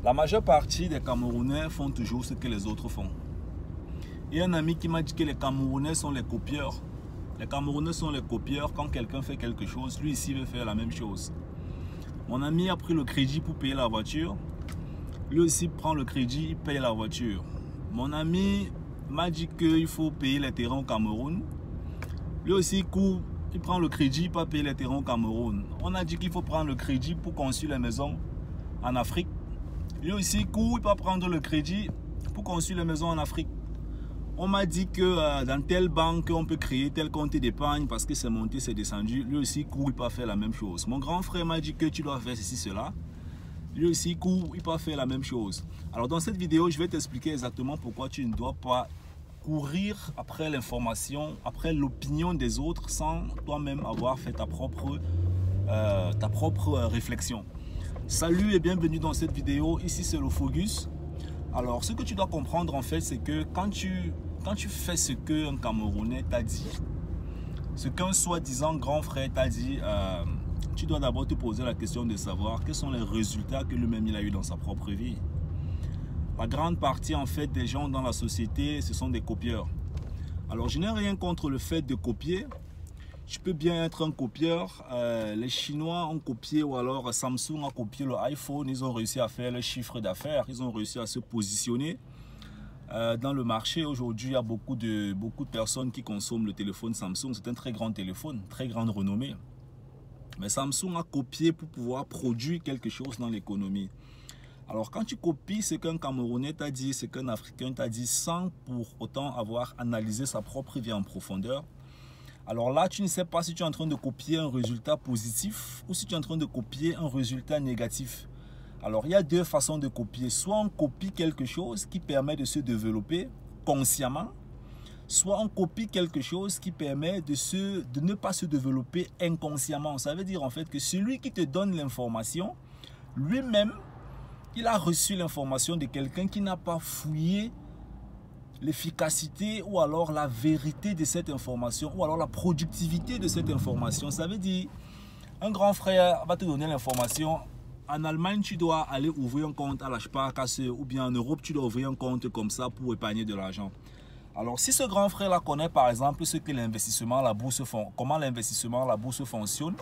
La majeure partie des Camerounais font toujours ce que les autres font. Il y a un ami qui m'a dit que les Camerounais sont les copieurs. Les Camerounais sont les copieurs. Quand quelqu'un fait quelque chose, lui ici veut faire la même chose. Mon ami a pris le crédit pour payer la voiture. Lui aussi prend le crédit, il paye la voiture. Mon ami m'a dit qu'il faut payer les terrains au Cameroun. Lui aussi court, il prend le crédit pour payer les terrains au Cameroun. On a dit qu'il faut prendre le crédit pour construire les maisons en Afrique. Lui aussi court, il peut prendre le crédit pour construire les maisons en Afrique. On m'a dit que dans telle banque, on peut créer tel compte d'épargne parce que c'est monté, c'est descendu. Lui aussi court, il peut faire la même chose. Mon grand frère m'a dit que tu dois faire ceci, cela. Lui aussi court, il peut faire la même chose. Alors dans cette vidéo, je vais t'expliquer exactement pourquoi tu ne dois pas courir après l'information, après l'opinion des autres sans toi-même avoir fait ta propre réflexion. Salut et bienvenue dans cette vidéo. Ici c'est le Fogus. Alors ce que tu dois comprendre en fait, c'est que quand tu fais ce qu'un Camerounais t'a dit, ce qu'un soi-disant grand frère t'a dit, tu dois d'abord te poser la question de savoir quels sont les résultats que lui-même il a eu dans sa propre vie. La grande partie en fait des gens dans la société, ce sont des copieurs. Alors je n'ai rien contre le fait de copier. Tu peux bien être un copieur. Les Chinois ont copié, ou alors Samsung a copié le iPhone. Ils ont réussi à faire le chiffre d'affaires. Ils ont réussi à se positionner dans le marché. Aujourd'hui, il y a beaucoup de personnes qui consomment le téléphone Samsung. C'est un très grand téléphone, très grande renommée. Mais Samsung a copié pour pouvoir produire quelque chose dans l'économie. Alors quand tu copies ce qu'un Camerounais t'a dit, ce qu'un Africain t'a dit, sans pour autant avoir analysé sa propre vie en profondeur, alors là, tu ne sais pas si tu es en train de copier un résultat positif ou si tu es en train de copier un résultat négatif. Alors, il y a deux façons de copier. Soit on copie quelque chose qui permet de se développer consciemment, soit on copie quelque chose qui permet de ne pas se développer inconsciemment. Ça veut dire en fait que celui qui te donne l'information, lui-même, il a reçu l'information de quelqu'un qui n'a pas fouillé l'efficacité ou alors la vérité de cette information ou alors la productivité de cette information. Ça veut dire, un grand frère va te donner l'information. En Allemagne, tu dois aller ouvrir un compte à la Sparkasse, ou bien en Europe, tu dois ouvrir un compte comme ça pour épargner de l'argent. Alors, si ce grand frère-là connaît par exemple ce que l'investissement, la bourse font, comment l'investissement, la bourse fonctionne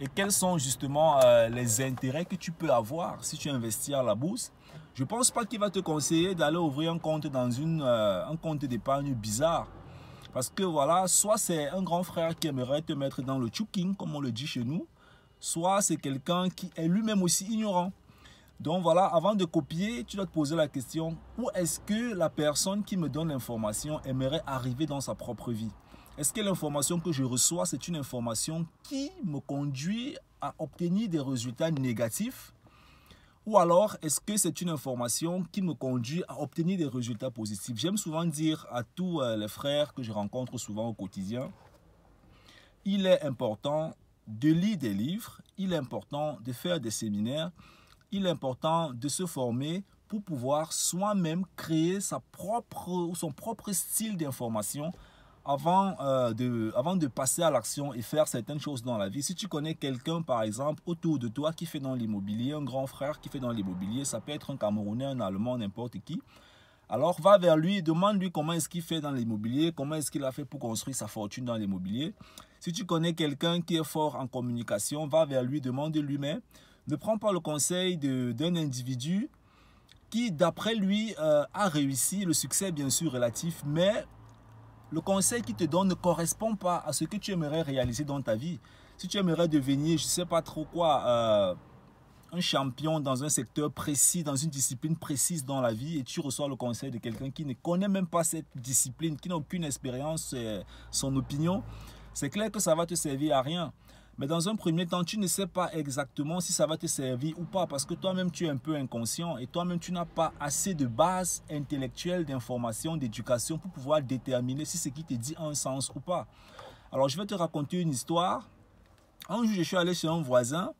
et quels sont justement les intérêts que tu peux avoir si tu investis à la bourse, je ne pense pas qu'il va te conseiller d'aller ouvrir un compte dans un compte d'épargne bizarre. Parce que voilà, soit c'est un grand frère qui aimerait te mettre dans le chouking, comme on le dit chez nous, soit c'est quelqu'un qui est lui-même aussi ignorant. Donc voilà, avant de copier, tu dois te poser la question, où est-ce que la personne qui me donne l'information aimerait arriver dans sa propre vie? Est-ce que l'information que je reçois, c'est une information qui me conduit à obtenir des résultats négatifs? Ou alors, est-ce que c'est une information qui me conduit à obtenir des résultats positifs? J'aime souvent dire à tous les frères que je rencontre souvent au quotidien, il est important de lire des livres, il est important de faire des séminaires, il est important de se former pour pouvoir soi-même créer son propre style d'information avant de passer à l'action et faire certaines choses dans la vie. Si tu connais quelqu'un, par exemple, autour de toi qui fait dans l'immobilier, un grand frère qui fait dans l'immobilier, ça peut être un Camerounais, un Allemand, n'importe qui. Alors va vers lui, demande-lui comment est-ce qu'il fait dans l'immobilier, comment est-ce qu'il a fait pour construire sa fortune dans l'immobilier. Si tu connais quelqu'un qui est fort en communication, va vers lui, demande-lui, mais ne prends pas le conseil d'un individu qui, d'après lui, a réussi. Le succès est bien sûr relatif, mais le conseil qu'il te donne ne correspond pas à ce que tu aimerais réaliser dans ta vie. Si tu aimerais devenir, je ne sais pas trop quoi, un champion dans un secteur précis, dans une discipline précise dans la vie, et tu reçois le conseil de quelqu'un qui ne connaît même pas cette discipline, qui n'a aucune expérience, son opinion, c'est clair que ça va te servir à rien. Mais dans un premier temps, tu ne sais pas exactement si ça va te servir ou pas parce que toi-même, tu es un peu inconscient et toi-même, tu n'as pas assez de base intellectuelle, d'information, d'éducation pour pouvoir déterminer si ce qui te dit a un sens ou pas. Alors, je vais te raconter une histoire. Un jour, je suis allé chez un voisin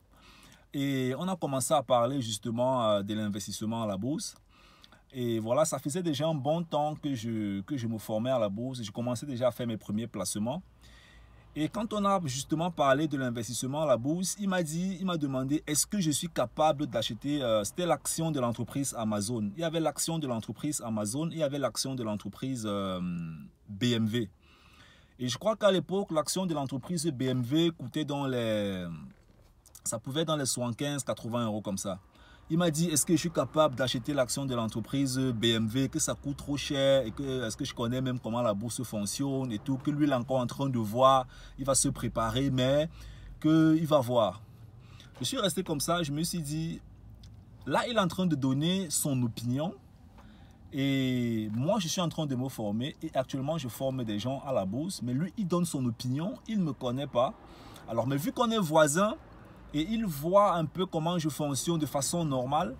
et on a commencé à parler justement de l'investissement à la bourse. Et voilà, ça faisait déjà un bon temps que je me formais à la bourse. Je commençais déjà à faire mes premiers placements. Et quand on a justement parlé de l'investissement à la bourse, il m'a demandé est-ce que je suis capable d'acheter, c'était l'action de l'entreprise Amazon. Il y avait l'action de l'entreprise Amazon, il y avait l'action de l'entreprise BMW. Et je crois qu'à l'époque, l'action de l'entreprise BMW coûtait ça pouvait être dans les 75, 80 euros comme ça. Il m'a dit, est-ce que je suis capable d'acheter l'action de l'entreprise BMW, que ça coûte trop cher, et que est-ce que je connais même comment la bourse fonctionne et tout, que lui il est encore en train de voir, il va se préparer, mais qu'il va voir. Je suis resté comme ça, je me suis dit, là il est en train de donner son opinion, et moi je suis en train de me former, et actuellement je forme des gens à la bourse, mais lui il donne son opinion, il ne me connaît pas. Alors, mais vu qu'on est voisins, et il voit un peu comment je fonctionne de façon normale,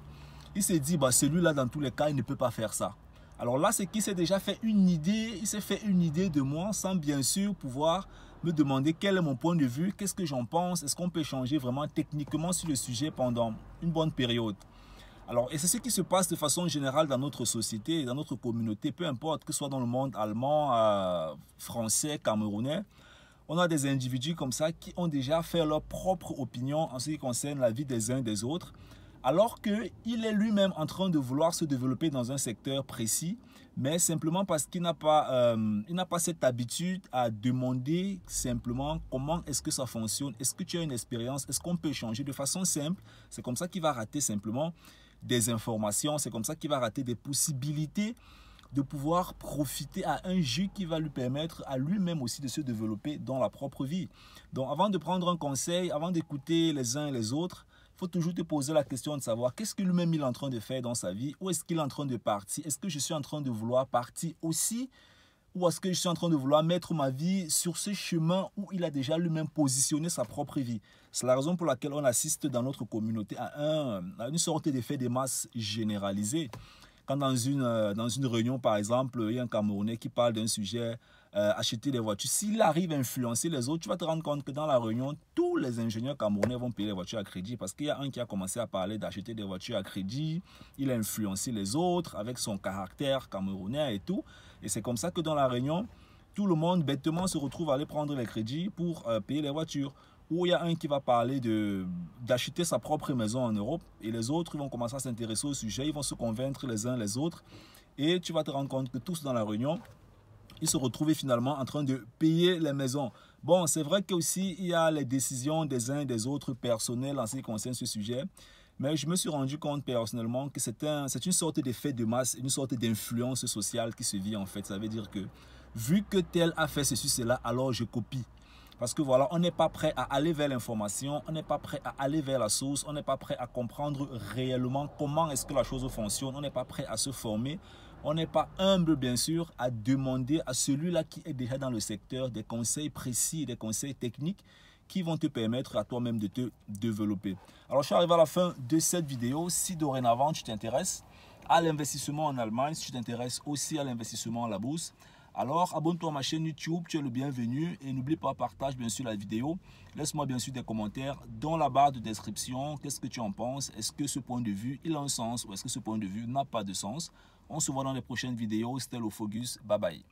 il s'est dit, bah, celui-là, dans tous les cas, il ne peut pas faire ça. Alors là, c'est qu'il s'est déjà fait une idée, il s'est fait une idée de moi, sans bien sûr pouvoir me demander quel est mon point de vue, qu'est-ce que j'en pense, est-ce qu'on peut changer vraiment techniquement sur le sujet pendant une bonne période. Alors, et c'est ce qui se passe de façon générale dans notre société, dans notre communauté, peu importe que ce soit dans le monde allemand, français, camerounais. On a des individus comme ça qui ont déjà fait leur propre opinion en ce qui concerne la vie des uns et des autres, alors qu'il est lui-même en train de vouloir se développer dans un secteur précis, mais simplement parce qu'il n'a pas, cette habitude à demander simplement comment est-ce que ça fonctionne, est-ce que tu as une expérience, est-ce qu'on peut changer de façon simple. C'est comme ça qu'il va rater simplement des informations, c'est comme ça qu'il va rater des possibilités de pouvoir profiter à un jeu qui va lui permettre à lui-même aussi de se développer dans la propre vie. Donc avant de prendre un conseil, avant d'écouter les uns et les autres, il faut toujours te poser la question de savoir qu'est-ce que lui-même il est en train de faire dans sa vie, où est-ce qu'il est en train de partir, est-ce que je suis en train de vouloir partir aussi, ou est-ce que je suis en train de vouloir mettre ma vie sur ce chemin où il a déjà lui-même positionné sa propre vie. C'est la raison pour laquelle on assiste dans notre communauté à une sorte d'effet de masse généralisé. Quand dans une réunion, par exemple, il y a un Camerounais qui parle d'un sujet, acheter des voitures, s'il arrive à influencer les autres, tu vas te rendre compte que dans la réunion, tous les ingénieurs camerounais vont payer les voitures à crédit parce qu'il y a un qui a commencé à parler d'acheter des voitures à crédit, il a influencé les autres avec son caractère camerounais et tout. Et c'est comme ça que dans la réunion, tout le monde bêtement se retrouve à aller prendre les crédits pour payer les voitures. Ou il y a un qui va parler d'acheter sa propre maison en Europe et les autres vont commencer à s'intéresser au sujet, ils vont se convaincre les uns les autres et tu vas te rendre compte que tous dans la réunion, ils se retrouvaient finalement en train de payer les maisons. Bon, c'est vrai qu'aussi il y a les décisions des uns et des autres personnelles en ce qui concerne ce sujet, mais je me suis rendu compte personnellement que c'est une sorte d'effet de masse, une sorte d'influence sociale qui se vit en fait. Ça veut dire que vu que tel a fait ceci, cela, alors je copie. Parce que voilà, on n'est pas prêt à aller vers l'information, on n'est pas prêt à aller vers la source, on n'est pas prêt à comprendre réellement comment est-ce que la chose fonctionne, on n'est pas prêt à se former, on n'est pas humble bien sûr à demander à celui-là qui est déjà dans le secteur des conseils précis, des conseils techniques qui vont te permettre à toi-même de te développer. Alors je suis arrivé à la fin de cette vidéo. Si dorénavant tu t'intéresses à l'investissement en Allemagne, si tu t'intéresses aussi à l'investissement à la bourse, alors abonne-toi à ma chaîne YouTube, tu es le bienvenu et n'oublie pas, partage bien sûr la vidéo. Laisse-moi bien sûr des commentaires dans la barre de description. Qu'est-ce que tu en penses? Est-ce que ce point de vue il a un sens ou est-ce que ce point de vue n'a pas de sens? On se voit dans les prochaines vidéos. C'était Lofogus. Bye bye.